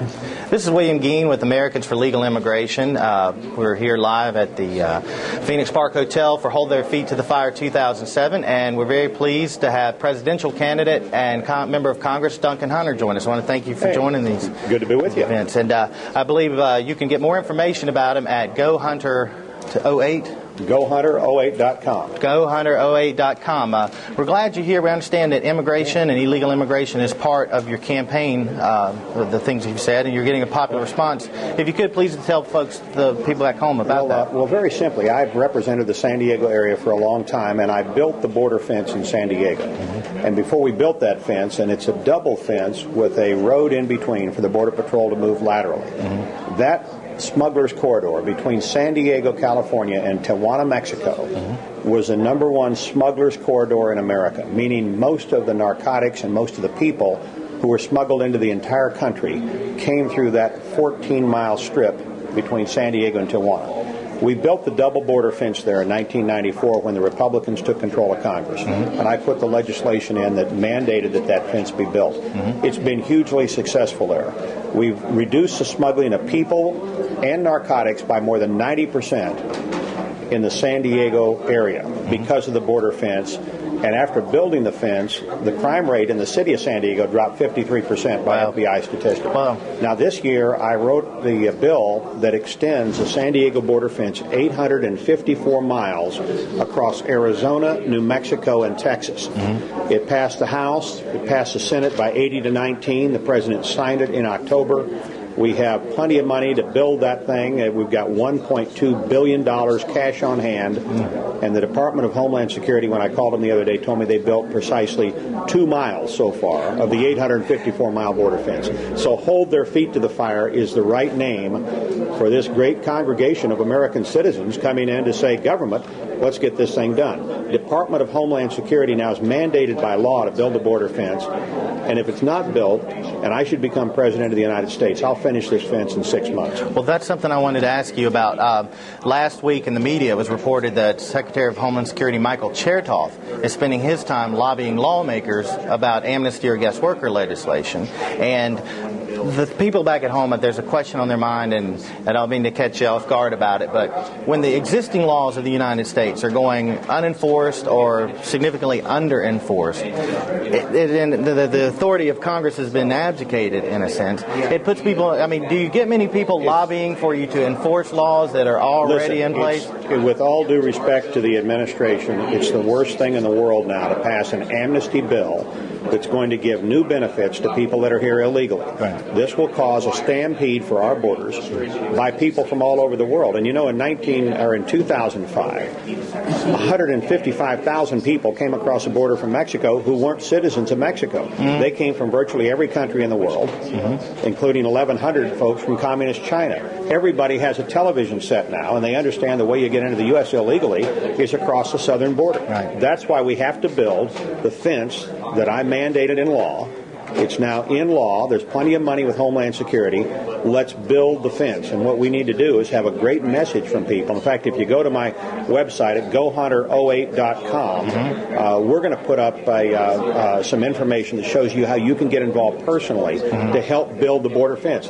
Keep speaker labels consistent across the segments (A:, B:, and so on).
A: This is William Gheen with Americans for Legal Immigration. We're here live at the Phoenix Park Hotel for Hold Their Feet to the Fire 2007, and we're very pleased to have presidential candidate and member of Congress Duncan Hunter join us. I want to thank you for joining these
B: Good to be with you.
A: events. And I believe you can get more information about him at GoHunter08.
B: GoHunter08.com.
A: GoHunter08.com. We're glad you're here. We understand that immigration and illegal immigration is part of your campaign, the things you've said, and you're getting a popular response. If you could, please tell folks, the people back home about that.
B: Well, very simply, I've represented the San Diego area for a long time, and I built the border fence in San Diego. And before we built that fence, and it's a double fence with a road in between for the Border Patrol to move laterally. That smuggler's corridor between San Diego, California and Tijuana, Mexico was the #1 smuggler's corridor in America, meaning most of the narcotics and most of the people who were smuggled into the entire country came through that 14-mile strip between San Diego and Tijuana. We built the double border fence there in 1994 when the Republicans took control of Congress. And I put the legislation in that mandated that that fence be built. It's been hugely successful there. We've reduced the smuggling of people and narcotics by more than 90% in the San Diego area because of the border fence. And after building the fence, the crime rate in the city of San Diego dropped 53% by FBI statistics. Now, this year, I wrote the bill that extends the San Diego border fence 854 miles across Arizona, New Mexico, and Texas. It passed the House. It passed the Senate by 80-19. The president signed it in October. We have plenty of money to build that thing. We've got $1.2 billion cash on hand. And the Department of Homeland Security, when I called them the other day, told me they built precisely 2 miles so far of the 854-mile border fence. So Hold Their Feet to the Fire is the right name for this great congregation of American citizens coming in to say, government, let's get this thing done. Department of Homeland Security now is mandated by law to build a border fence. And if it's not built, and I should become president of the United States, I'll finish this fence in 6 months.
A: Well, that's something I wanted to ask you about. Last week in the media it was reported that Secretary of Homeland Security Michael Chertoff is spending his time lobbying lawmakers about amnesty or guest worker legislation. And the people back at home, there's a question on their mind, and I don't mean to catch you off guard about it, but when the existing laws of the United States are going unenforced or significantly under-enforced, the authority of Congress has been abdicated, in a sense. It puts people, I mean, do you get many people lobbying for you to enforce laws that are already in place?
B: With all due respect to the administration, it's the worst thing in the world now to pass an amnesty bill that's going to give new benefits to people that are here illegally. This will cause a stampede for our borders by people from all over the world. And you know, in 2005, 155,000 people came across the border from Mexico who weren't citizens of Mexico. They came from virtually every country in the world, including 1,100 folks from communist China. Everybody has a television set now, and they understand the way you get into the U.S. illegally is across the southern border. That's why we have to build the fence that I mandated in law. It's now in law. There's plenty of money with Homeland Security. Let's build the fence. And what we need to do is have a great message from people. In fact, if you go to my website at GoHunter08.com, we're going to put up some information that shows you how you can get involved personally to help build the border fence.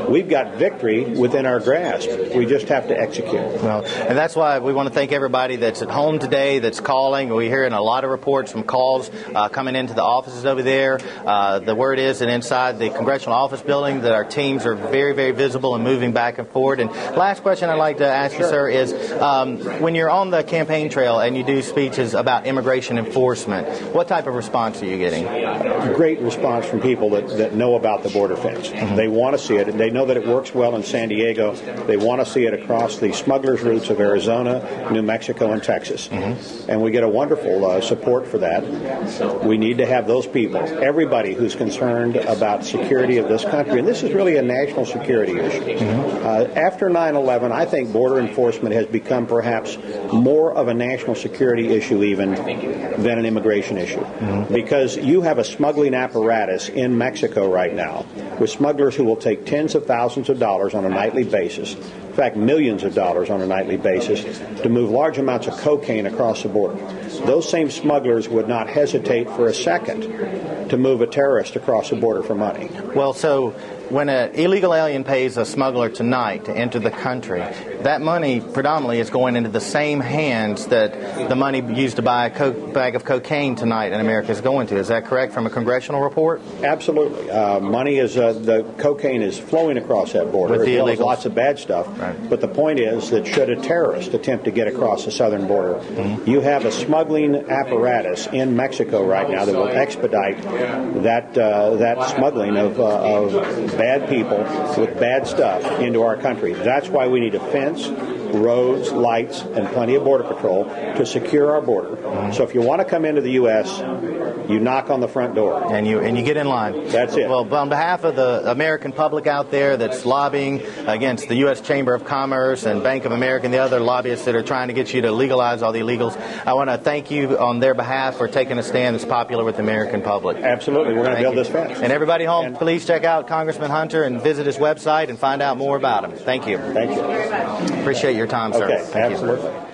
B: We've got victory within our grasp. We just have to execute.
A: Well, and that's why we want to thank everybody that's at home today, that's calling. We're hearing a lot of reports from calls coming into the offices over there. The word is that inside the Congressional Office Building that our teams are very, very visible and moving back and forward. And last question I'd like to ask you, sir, is when you're on the campaign trail and you do speeches about immigration enforcement, what type of response are you getting?
B: Great response from people that know about the border fence. They want to see it. They know that it works well in San Diego. They want to see it across the smugglers' routes of Arizona, New Mexico, and Texas. And we get a wonderful support for that. We need to have those people, everybody who's concerned about security of this country, and this is really a national security issue. After 9/11, I think border enforcement has become perhaps more of a national security issue even than an immigration issue, because you have a smuggling apparatus in Mexico right now with smugglers who will take tens of thousands of dollars on a nightly basis, in fact millions of dollars on a nightly basis, to move large amounts of cocaine across the border. those same smugglers would not hesitate for a second to move a terrorist across the border for money.
A: Well, so when an illegal alien pays a smuggler tonight to enter the country, that money predominantly is going into the same hands that the money used to buy a bag of cocaine tonight in America is going to. Is that correct from a congressional report?
B: Absolutely. Money is, the cocaine is flowing across that border,
A: with
B: as
A: the
B: well as
A: illegals.
B: lots of bad stuff.
A: Right.
B: But the point is that should a terrorist attempt to get across the southern border, you have a smuggling apparatus in Mexico right now that will expedite that smuggling of bad people with bad stuff into our country. That's why we need a fence, roads, lights, and plenty of border patrol to secure our border. So if you want to come into the U.S., you knock on the front door.
A: And you get in line.
B: That's it.
A: Well, on behalf of the American public out there that's lobbying against the U.S. Chamber of Commerce and Bank of America and the other lobbyists that are trying to get you to legalize all the illegals, I want to thank you on their behalf for taking a stand that's popular with the American public.
B: Absolutely. We're going to build this fence.
A: And everybody home, please check out Congressman Hunter and visit his website and find out more about him. Thank you.
B: Thank you.
A: Appreciate your time, sir.
B: Okay,
A: Thank you.
B: absolutely.